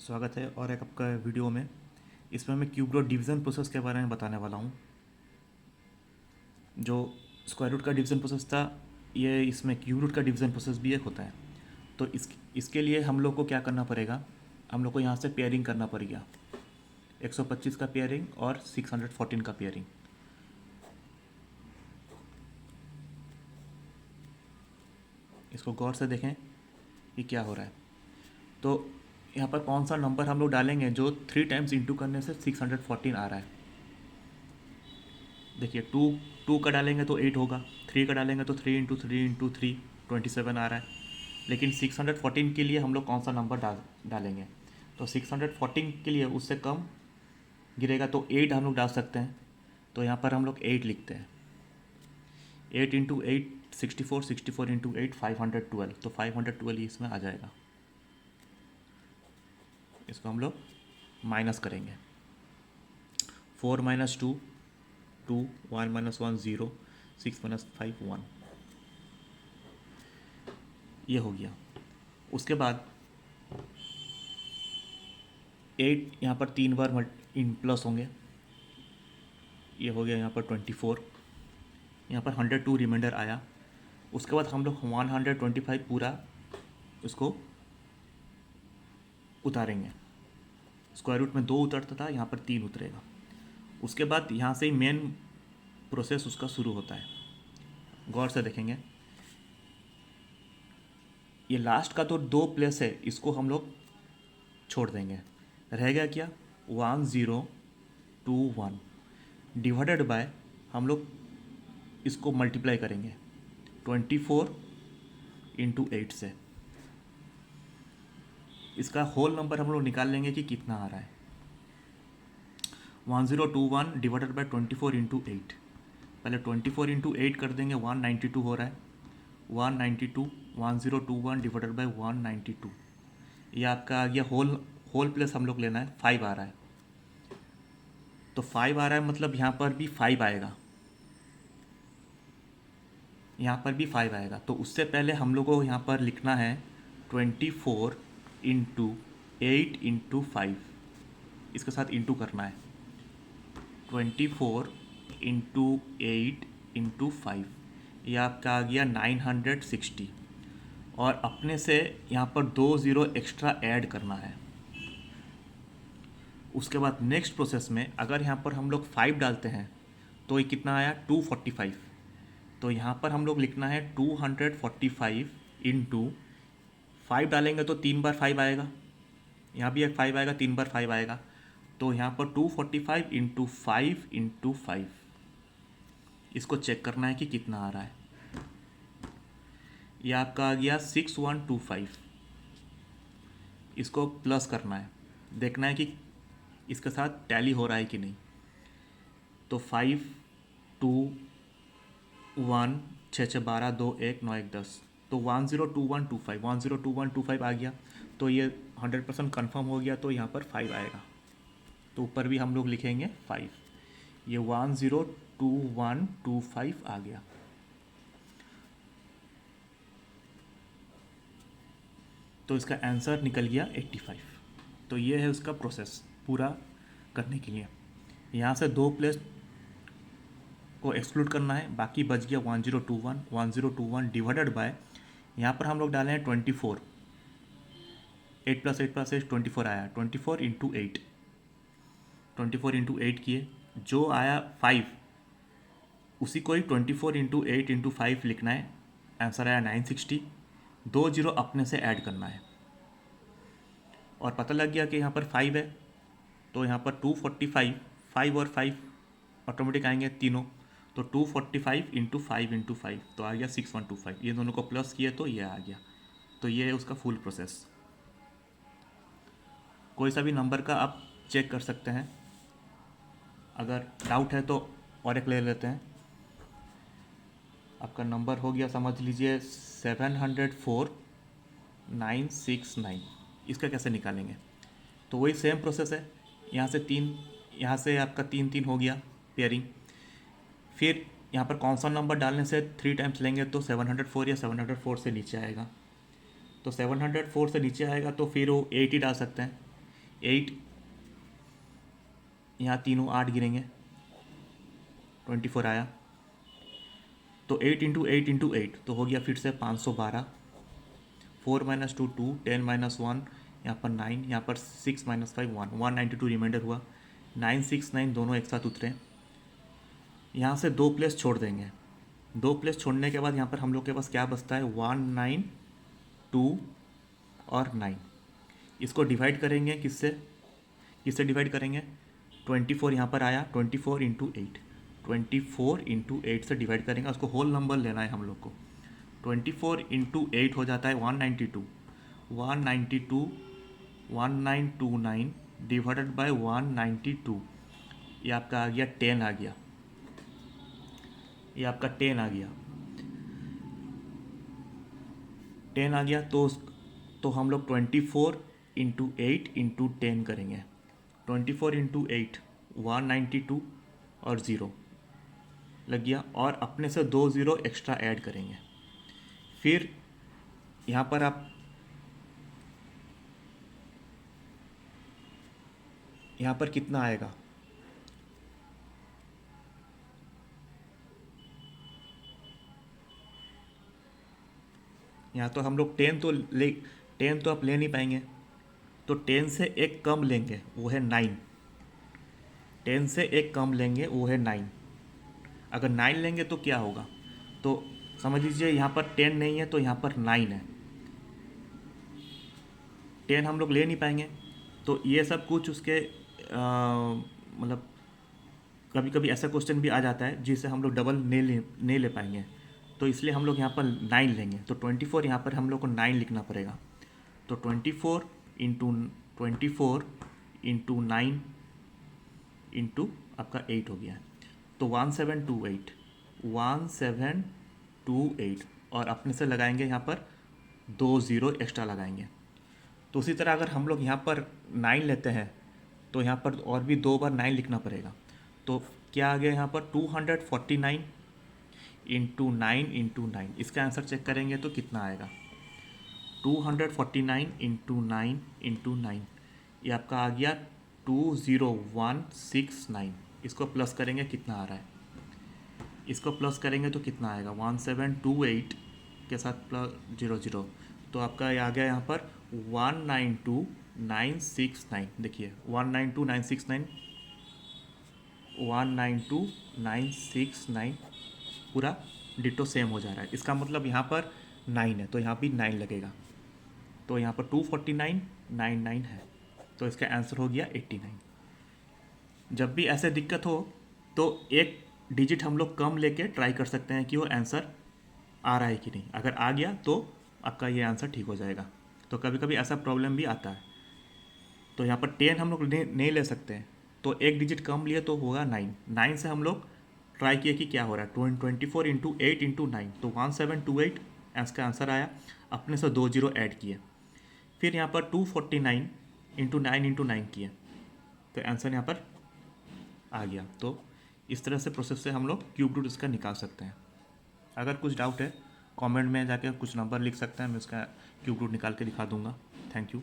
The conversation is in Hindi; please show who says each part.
Speaker 1: स्वागत है और एक आपका वीडियो में। इसमें मैं क्यूब रूट डिवीज़न प्रोसेस के बारे में बताने वाला हूँ। जो स्क्वायर रूट का डिवीज़न प्रोसेस था, ये इसमें क्यूब रूट का डिवीज़न प्रोसेस भी एक होता है। तो इसके लिए हम लोग को क्या करना पड़ेगा, हम लोग को यहाँ से पेयरिंग करना पड़ेगा। 125 का पेयरिंग और 614 का पेयरिंग। इसको गौर से देखें कि क्या हो रहा है। तो यहाँ पर कौन सा नंबर हम लोग डालेंगे जो 3 टाइम्स इंटू करने से 614 आ रहा है। देखिए, टू का डालेंगे तो 8 होगा, 3 का डालेंगे तो 3 इंटू थ्री 27 आ रहा है। लेकिन 614 के लिए हम लोग कौन सा नंबर डालेंगे, तो 614 के लिए उससे कम गिरेगा तो 8 हम लोग डाल सकते हैं। तो यहाँ पर हम लोग 8 लिखते हैं। 8 इंटू 8 64, 64 इंटू 8 512, तो 512 ही इसमें आ जाएगा। इसको हम लोग माइनस करेंगे। 4 माइनस 2 2, 1 माइनस 1 0, 6 माइनस 5 1, ये हो गया। उसके बाद 8 यहाँ पर 3 बार इन प्लस होंगे, ये हो गया यहाँ पर 24। यहाँ पर 102 रिमाइंडर आया। उसके बाद हम लोग 125 पूरा उसको उतारेंगे। स्क्वायर रूट में 2 उतरता था, यहाँ पर 3 उतरेगा। उसके बाद यहाँ से ही मेन प्रोसेस उसका शुरू होता है। गौर से देखेंगे, ये लास्ट का तो 2 प्लेस है, इसको हम लोग छोड़ देंगे। रह गया क्या, 1021 डिवाइडेड बाय, हम लोग इसको मल्टीप्लाई करेंगे 24 इंटू 8 से। इसका होल नंबर हम लोग निकाल लेंगे कि कितना आ रहा है। 1021 डिवाइडेड बाय 24 इंटू 8। पहले 24 इंटू 8 कर देंगे, 192 हो रहा है। 192, 1021 डिवाइडेड बाय 192, ये आपका आ गया। होल प्लस हम लोग लेना है, 5 आ रहा है। तो 5 आ रहा है, मतलब यहाँ पर भी 5 आएगा, यहाँ पर भी 5 आएगा। तो उससे पहले हम लोग को यहाँ पर लिखना है 24 इंटू 8 इंटू 5, इसके साथ इंटू करना है। 24 इंटू 8 इंटू 5, ये आपका आ गया 960। और अपने से यहाँ पर 2 ज़ीरो एक्स्ट्रा ऐड करना है। उसके बाद नेक्स्ट प्रोसेस में अगर यहाँ पर हम लोग 5 डालते हैं तो ये कितना आया, 245। तो यहाँ पर हम लोग लिखना है 245 इंटू 5 डालेंगे तो 3 बार 5 आएगा, यहाँ भी एक 5 आएगा, 3 बार 5 आएगा। तो यहाँ पर 245 इंटू 5 इसको चेक करना है कि कितना आ रहा है। ये आपका आ गया 6125। इसको प्लस करना है, देखना है कि इसके साथ टैली हो रहा है कि नहीं। तो 5 2 1 6 6 12 2 1 9 1 10, तो 102125 102125 आ गया। तो ये 100% कन्फर्म हो गया, तो यहाँ पर 5 आएगा। तो ऊपर भी हम लोग लिखेंगे 5। ये 102125 आ गया। तो इसका आंसर निकल गया 85। तो ये है उसका प्रोसेस पूरा करने के लिए। यहाँ से 2 प्लेस को एक्सक्लूड करना है, बाकी बच गया 1021 डिवाइडेड बाय, यहाँ पर हम लोग डाले हैं 24। 8 प्लस 8 प्लस 8 24 आया। 24 इंटू 8, 24 इंटू 8 किए, जो आया 5, उसी को ही 24 इंटू 8 इंटू 5 लिखना है। आंसर आया 960। 2 जीरो अपने से ऐड करना है और पता लग गया कि यहाँ पर 5 है। तो यहाँ पर 245, 5 और 5 ऑटोमेटिक आएंगे तीनों। तो 245 इंटू 5 तो आ गया 6125। ये दोनों को प्लस किए तो ये आ गया। तो ये है उसका फुल प्रोसेस। कोई सा भी नंबर का आप चेक कर सकते हैं। अगर डाउट है तो और एक ले लेते हैं। आपका नंबर हो गया, समझ लीजिए 704969। इसका कैसे निकालेंगे, तो वही सेम प्रोसेस है। यहाँ से 3, यहाँ से आपका 3 3 हो गया पेयरिंग। फिर यहाँ पर कौन सा नंबर डालने से 3 टाइम्स लेंगे तो 704 या 704 से नीचे आएगा। तो 704 से नीचे आएगा तो फिर वो 8 ही डाल सकते हैं। 8, यहाँ तीनों 8 गिरेंगे, 24 आया। तो 8 इंटू 8 इंटू 8 तो हो गया फिर से 512। 4 माइनस 2 2, 10 माइनस 1, यहाँ पर 9, यहाँ पर 6 माइनस 5 1, 192 रिमाइंडर हुआ। 9 6 9 दोनों एक साथ उतरे। यहाँ से 2 प्लेस छोड़ देंगे। 2 प्लेस छोड़ने के बाद यहाँ पर हम लोग के पास क्या बचता है, 1 9 2 और 9। इसको डिवाइड करेंगे किससे, किससे डिवाइड करेंगे, 24 यहाँ पर आया, 24 इंटू 8, 24 इंटू 8 से डिवाइड करेंगे। उसको होल नंबर लेना है हम लोग को। 24 इंटू 8 हो जाता है 192। 192 1929 डिवाइडेड बाय 192, ये आपका आ गया 10 आ गया, ये आपका 10 आ गया, 10 आ गया। तो हम लोग 24 इंटू 8 इंटू 10 करेंगे। 24 इंटू 8 192 और 0 लग गया, और अपने से 2 ज़ीरो एक्स्ट्रा ऐड करेंगे। फिर यहाँ पर आप यहाँ पर कितना आएगा, यहाँ तो हम लोग 10 तो आप ले नहीं पाएंगे, तो 10 से एक कम लेंगे वो है 9। 10 से एक कम लेंगे वो है 9। अगर 9 लेंगे तो क्या होगा, तो समझ लीजिए यहाँ पर 10 नहीं है तो यहाँ पर 9 है। 10 हम लोग ले नहीं पाएंगे, तो ये सब कुछ उसके मतलब कभी कभी ऐसा क्वेश्चन भी आ जाता है जिसे हम लोग डबल नहीं ले पाएंगे, तो इसलिए हम लोग यहाँ पर 9 लेंगे। तो 24 यहाँ पर हम लोग को 9 लिखना पड़ेगा। तो 24 इंटू 9 इंटू आपका 8 हो गया। तो 1728 और अपने से लगाएंगे यहाँ पर 2 ज़ीरो एक्स्ट्रा लगाएंगे। तो उसी तरह अगर हम लोग यहाँ पर 9 लेते हैं तो यहाँ पर और भी 2 बार 9 लिखना पड़ेगा। तो क्या आ गया यहाँ पर 249 इंटू 9 इंटू 9। इसका आंसर चेक करेंगे तो कितना आएगा, 249 इंटू 9 इंटू 9, ये आपका आ गया 20169। इसको प्लस करेंगे कितना आ रहा है, इसको प्लस करेंगे तो कितना आएगा, 1728 के साथ प्लस 00, तो आपका ये आ गया यहाँ पर 192969। देखिए 192969, 192969 पूरा डिटो सेम हो जा रहा है। इसका मतलब यहाँ पर 9 है तो यहाँ भी 9 लगेगा। तो यहाँ पर 24999 है, तो इसका आंसर हो गया 89। जब भी ऐसे दिक्कत हो तो एक डिजिट हम लोग कम लेके ट्राई कर सकते हैं कि वो आंसर आ रहा है कि नहीं। अगर आ गया तो आपका ये आंसर ठीक हो जाएगा। तो कभी कभी ऐसा प्रॉब्लम भी आता है। तो यहाँ पर 10 हम लोग नहीं ले सकते हैं, तो एक डिजिट कम लिए तो होगा 9। 9 से हम लोग ट्राई किए कि क्या हो रहा है, 24 इंटू 8 इंटू 9, तो 1728 इसका आंसर आया। अपने से 2 ज़ीरो ऐड किए, फिर यहाँ पर 249 इंटू 9 इंटू 9 किए, तो आंसर यहाँ पर आ गया। तो इस तरह से प्रोसेस से हम लोग क्यूब रूट इसका निकाल सकते हैं। अगर कुछ डाउट है कमेंट में जाके कुछ नंबर लिख सकते हैं, मैं उसका क्यूब रूट निकाल के दिखा दूंगा। Thank you.